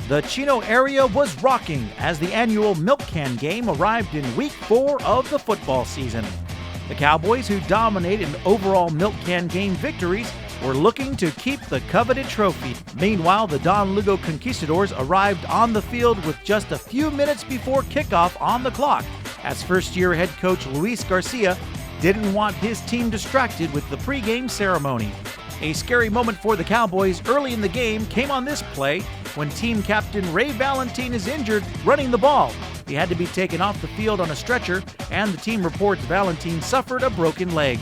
The Chino area was rocking as the annual milk can game arrived in week 4 of the football season. The Cowboys, who dominate in overall milk can game victories, were looking to keep the coveted trophy. Meanwhile, the Don Lugo Conquistadors arrived on the field with just a few minutes before kickoff on the clock, as first-year head coach Luis Garcia didn't want his team distracted with the pregame ceremony. A scary moment for the Cowboys early in the game came on this play when team captain Ray Valentine is injured running the ball. He had to be taken off the field on a stretcher, and the team reports Valentine suffered a broken leg.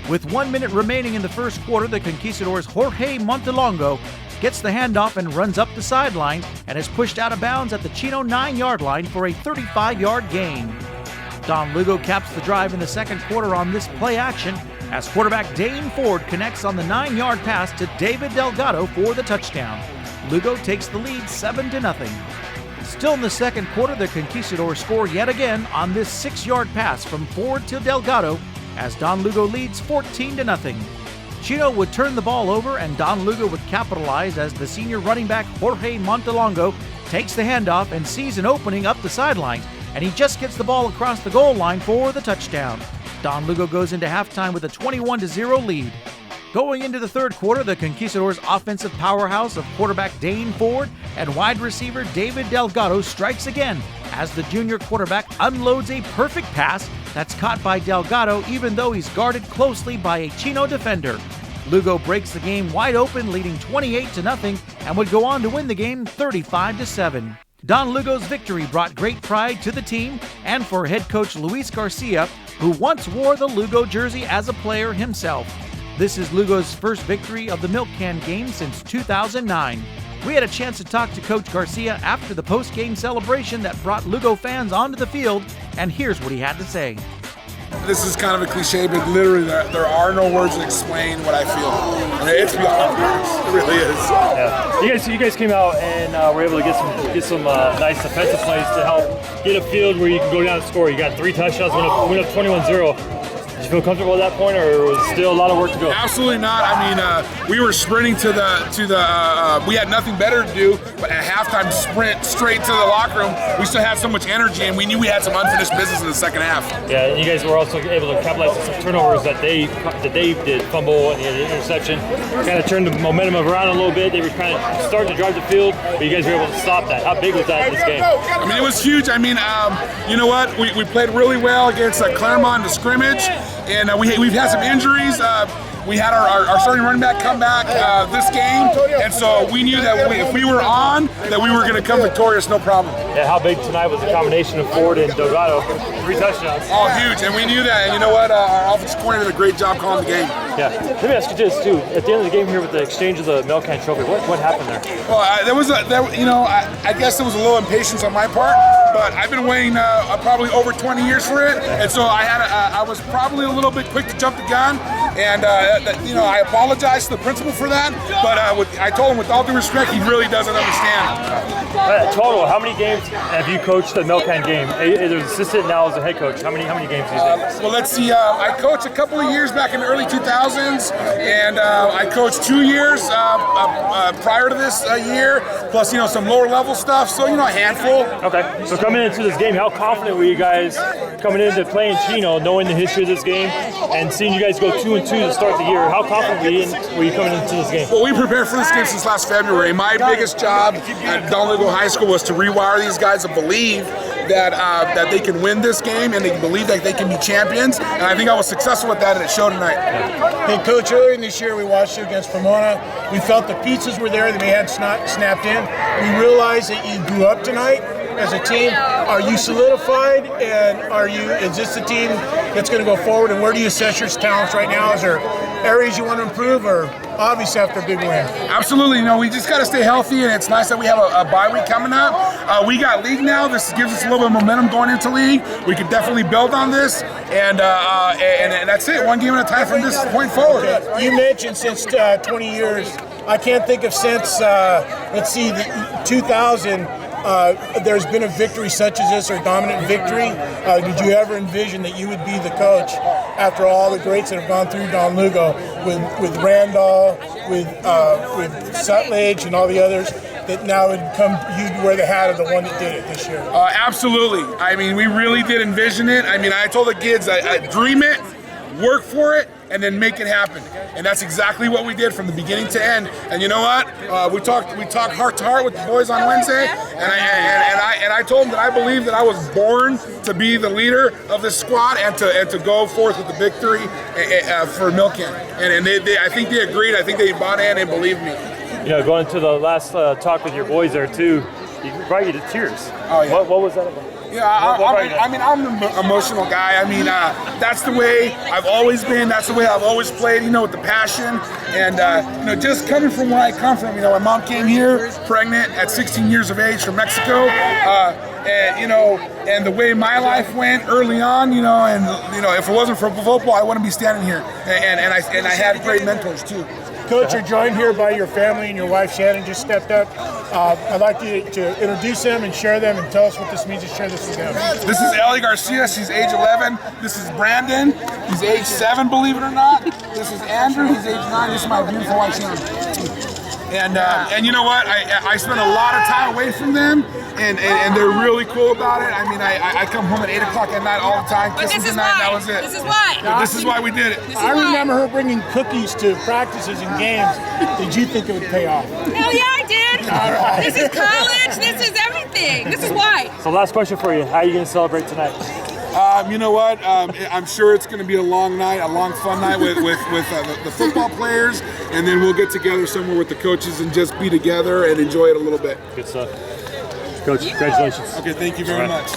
With 1 minute remaining in the first quarter, the Conquistadors' Jorge Montelongo gets the handoff and runs up the sideline and is pushed out of bounds at the Chino 9-yard line for a 35-yard gain. Don Lugo caps the drive in the second quarter on this play action as quarterback Dane Ford connects on the 9-yard pass to David Delgado for the touchdown. Lugo takes the lead 7-0. Still in the second quarter, the Conquistadors score yet again on this 6-yard pass from Ford to Delgado as Don Lugo leads 14-0. Chino would turn the ball over and Don Lugo would capitalize as the senior running back Jorge Montelongo takes the handoff and sees an opening up the sidelines, and he just gets the ball across the goal line for the touchdown. Don Lugo goes into halftime with a 21-0 lead. Going into the third quarter, the Conquistadors' offensive powerhouse of quarterback Dane Ford and wide receiver David Delgado strikes again as the junior quarterback unloads a perfect pass that's caught by Delgado even though he's guarded closely by a Chino defender. Lugo breaks the game wide open, leading 28-0, and would go on to win the game 35-7. Don Lugo's victory brought great pride to the team and for head coach Luis Garcia, who once wore the Lugo jersey as a player himself. This is Lugo's first victory of the milk can game since 2009. We had a chance to talk to Coach Garcia after the post-game celebration that brought Lugo fans onto the field, and here's what he had to say. This is kind of a cliche, but literally there are no words to explain what I feel. I mean, it's beyond words. It really is. Yeah. You guys came out and were able to get some nice defensive plays to help get a field where you can go down and score. You got 3 touchdowns, went up 21-0. Did you feel comfortable at that point, or was still a lot of work to go? Absolutely not. I mean, we were sprinting we had nothing better to do, but at halftime sprint straight to the locker room. We still had so much energy, and we knew we had some unfinished business in the second half. Yeah, and you guys were also able to capitalize on some turnovers that they did, fumble and the interception. Kind of turned the momentum around a little bit. They were kind of starting to drive the field, but you guys were able to stop that. How big was that in this game? I mean, it was huge. I mean, you know what? We played really well against Claremont in the scrimmage. And we've had some injuries. We had our starting running back come back this game, and so we knew that if we were on, that we were going to come victorious, no problem. Yeah, how big tonight was the combination of Ford and Delgado? 3 touchdowns. Oh, huge, and we knew that. And you know what? Our offensive coordinator did a great job calling the game. Yeah. Let me ask you this too. At the end of the game here with the exchange of the milk can trophy, what happened there? Well, I guess there was a little impatience on my part, but I've been waiting probably over 20 years for it, and so I was probably a little bit quick to jump the gun, and I apologize to the principal for that, but I told him with all due respect, he really doesn't understand. Total, how many games have you coached the milk can game? As an assistant, now as a head coach, how many games do you think? Well, let's see. I coached a couple of years back in the early 2000s, and I coached 2 years prior to this year, plus some lower level stuff. So a handful. Okay. So coming into this game, how confident were you guys coming into playing Chino, knowing the history of this game, and seeing you guys go 2-2 to start the year? How confident were you coming into this game? Well, we prepared for this game since last February. My biggest job at Don Lugo High School was to rewire these guys to believe that they can win this game and they believe that they can be champions. And I think I was successful with that, and it showed tonight. Hey, Coach, earlier in this year we watched you against Pomona. We felt the pieces were there that they had snapped in. We realized that you grew up tonight as a team. Are you solidified, and is this the team that's going to go forward, and where do you assess your talents right now? Is there areas you want to improve, or obviously after a big win? Absolutely. We just got to stay healthy, and it's nice that we have a bye week coming up. We got league now. This gives us a little bit of momentum going into league. We can definitely build on this, and that's it. One game at a time from this point forward. Okay. You mentioned since 20 years. I can't think of since, the 2000, there's been a victory such as this, or dominant victory. Did you ever envision that you would be the coach after all the greats that have gone through Don Lugo with Randall, with Sutledge and all the others? that now it would come you'd wear the hat of the one that did it this year? Absolutely. I mean, we really did envision it. I mean, I told the kids, I dream it, work for it, and then make it happen. And that's exactly what we did from the beginning to end. And you know what? We talked heart to heart with the boys on Wednesday, and I told them that I believe that I was born to be the leader of this squad and to go forth with the victory for Milken. And I think they agreed. I think they bought in and believed me. You know, going to the last talk with your boys there too, it brought you to tears. Oh yeah. What was that about? Yeah, I'm an emotional guy. I mean, that's the way I've always been. That's the way I've always played, you know, with the passion. And, you know, just coming from where I come from, you know, my mom came here pregnant at 16 years of age from Mexico. And, you know, and the way my life went early on, you know, and, you know, if it wasn't for football, I wouldn't be standing here. And I had great mentors, too. Coach, you're joined here by your family, and your wife Shannon just stepped up. I'd like you to introduce them and share them and tell us what this means to share this with them. This is Ellie Garcia. She's age 11. This is Brandon. He's age 7, believe it or not. This is Andrew. He's age 9. This is my beautiful wife, Shannon. And you know what? I spent a lot of time away from them, and they're really cool about it. I mean, I come home at 8 o'clock at night all the time, kiss them goodnight, and that was it. This is why. But this is why we did it. I remember her bringing cookies to practices and games. Did you think it would pay off? Hell yeah, I did. All right. This is college. This is everything. This is why. So last question for you, how are you going to celebrate tonight? You know what? I'm sure it's going to be a long night, a long fun night with the football players, and then we'll get together somewhere with the coaches and just be together and enjoy it a little bit. Good stuff. Coach, congratulations. Okay, thank you very much.